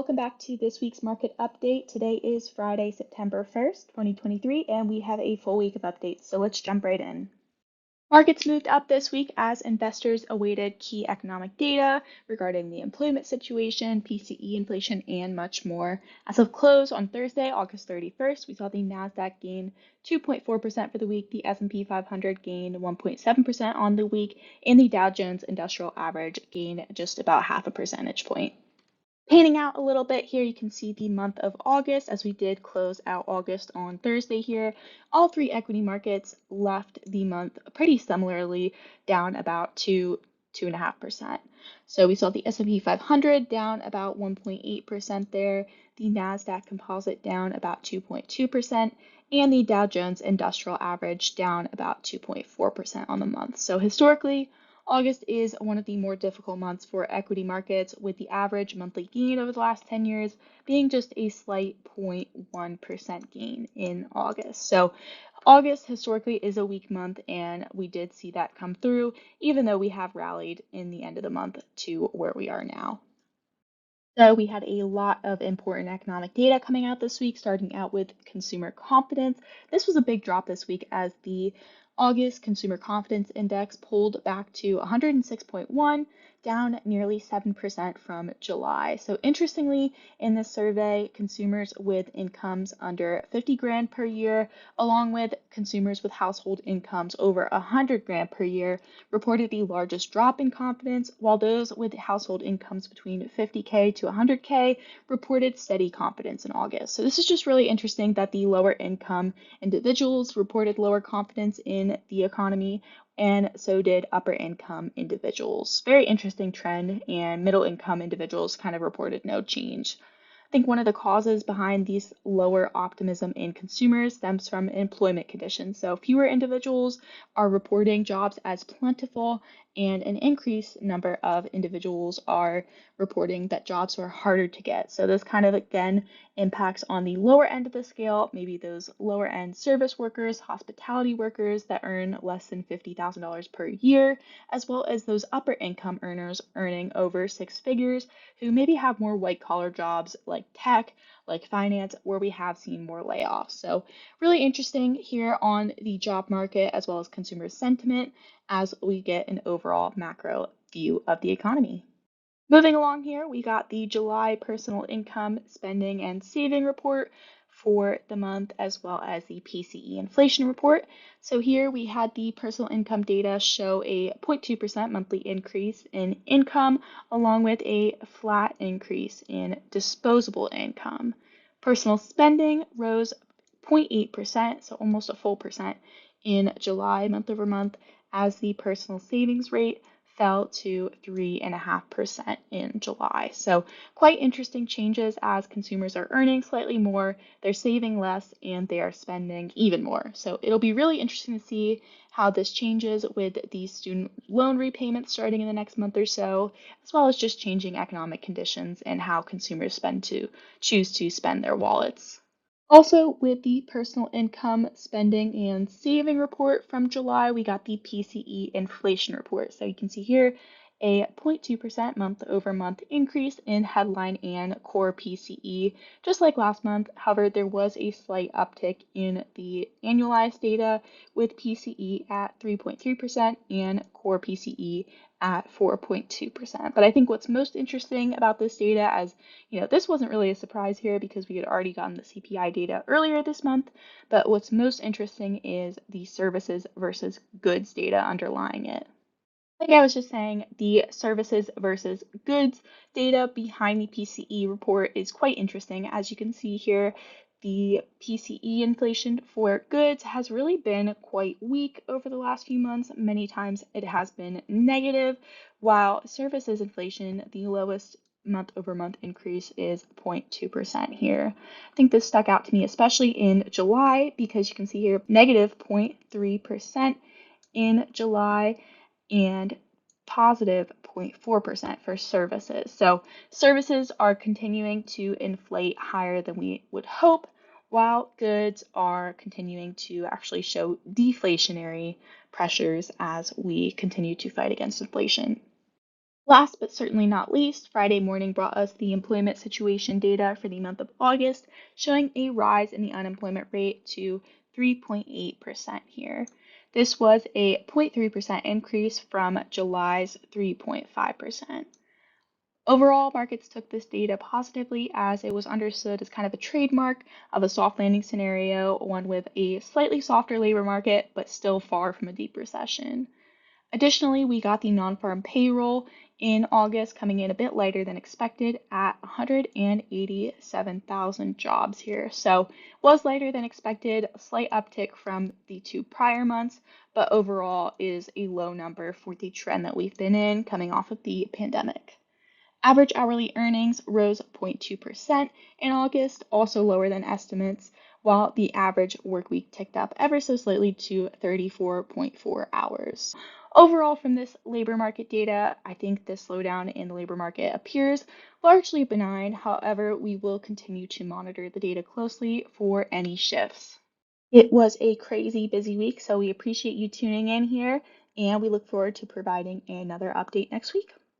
welcome back to this week's market update. Today is Friday, September 1st, 2023, and we have a full week of updates, so let's jump right in. Markets moved up this week as investors awaited key economic data regarding the employment situation, PCE inflation, and much more. As of close on Thursday, August 31st, we saw the Nasdaq gain 2.4% for the week, the S&P 500 gained 1.7% on the week, and the Dow Jones Industrial Average gained just about half a percentage point. Panning out a little bit here, you can see the month of August as we did close out August on Thursday here. All three equity markets left the month pretty similarly, down about 2.5%. So we saw the S&P 500 down about 1.8% there, the Nasdaq Composite down about 2.2%, and the Dow Jones Industrial Average down about 2.4% on the month. So historically, August is one of the more difficult months for equity markets, with the average monthly gain over the last 10 years being just a slight 0.1% gain in August. So August historically is a weak month, and we did see that come through, even though we have rallied in the end of the month to where we are now. So we had a lot of important economic data coming out this week, starting out with consumer confidence. This was a big drop this week as the August Consumer Confidence Index pulled back to 106.1, down nearly 7% from July. So interestingly, in this survey, consumers with incomes under 50 grand per year, along with consumers with household incomes over 100 grand per year, reported the largest drop in confidence, while those with household incomes between 50K to 100K reported steady confidence in August. So this is just really interesting that the lower income individuals reported lower confidence in the economy, and so did upper income individuals. Very interesting trend, and middle income individuals kind of reported no change. I think one of the causes behind these lower optimism in consumers stems from employment conditions. So fewer individuals are reporting jobs as plentiful, and an increased number of individuals are reporting that jobs are harder to get. So this kind of again impacts on the lower end of the scale, maybe those lower end service workers, hospitality workers that earn less than $50,000 per year, as well as those upper income earners earning over six figures who maybe have more white collar jobs like tech, like finance, where we have seen more layoffs. So really interesting here on the job market as well as consumer sentiment as we get an overall macro view of the economy. Moving along here, we got the July personal income, spending, and saving report for the month, as well as the PCE inflation report. So here we had the personal income data show a 0.2% monthly increase in income, along with a flat increase in disposable income. Personal spending rose 0.8%, so almost a full percent in July month over month, as the personal savings rate fell to 3.5% in July. So quite interesting changes as consumers are earning slightly more, they're saving less, and they are spending even more. So it'll be really interesting to see how this changes with the student loan repayments starting in the next month or so, as well as just changing economic conditions and how consumers choose to spend their wallets. Also, with the personal income, spending, and saving report from July, we got the PCE inflation report. So you can see here a 0.2% month over month increase in headline and core PCE, just like last month. However, there was a slight uptick in the annualized data, with PCE at 3.3% and core PCE at 4.2%. But I think what's most interesting about this data, as this wasn't really a surprise here because we had already gotten the CPI data earlier this month, but what's most interesting is the services versus goods data underlying it. Like I was just saying, the services versus goods data behind the PCE report is quite interesting. As you can see here, the PCE inflation for goods has really been quite weak over the last few months. Many times it has been negative, while services inflation, the lowest month over month increase is 0.2% here. I think this stuck out to me, especially in July, because you can see here negative 0.3% in July and positive 0.4% for services. So services are continuing to inflate higher than we would hope, while goods are continuing to actually show deflationary pressures as we continue to fight against inflation. Last but certainly not least, Friday morning brought us the employment situation data for the month of August, showing a rise in the unemployment rate to 3.8% here. This was a 0.3% increase from July's 3.5%. Overall, markets took this data positively as it was understood as kind of a trademark of a soft landing scenario, one with a slightly softer labor market, but still far from a deep recession. Additionally, we got the non-farm payroll in August coming in a bit lighter than expected at 187,000 jobs here. So was lighter than expected, a slight uptick from the two prior months, but overall is a low number for the trend that we've been in coming off of the pandemic. Average hourly earnings rose 0.2% in August, also lower than estimates, while the average work week ticked up ever so slightly to 34.4 hours. Overall, from this labor market data, I think this slowdown in the labor market appears largely benign. However, we will continue to monitor the data closely for any shifts. It was a crazy busy week, so we appreciate you tuning in here, and we look forward to providing another update next week.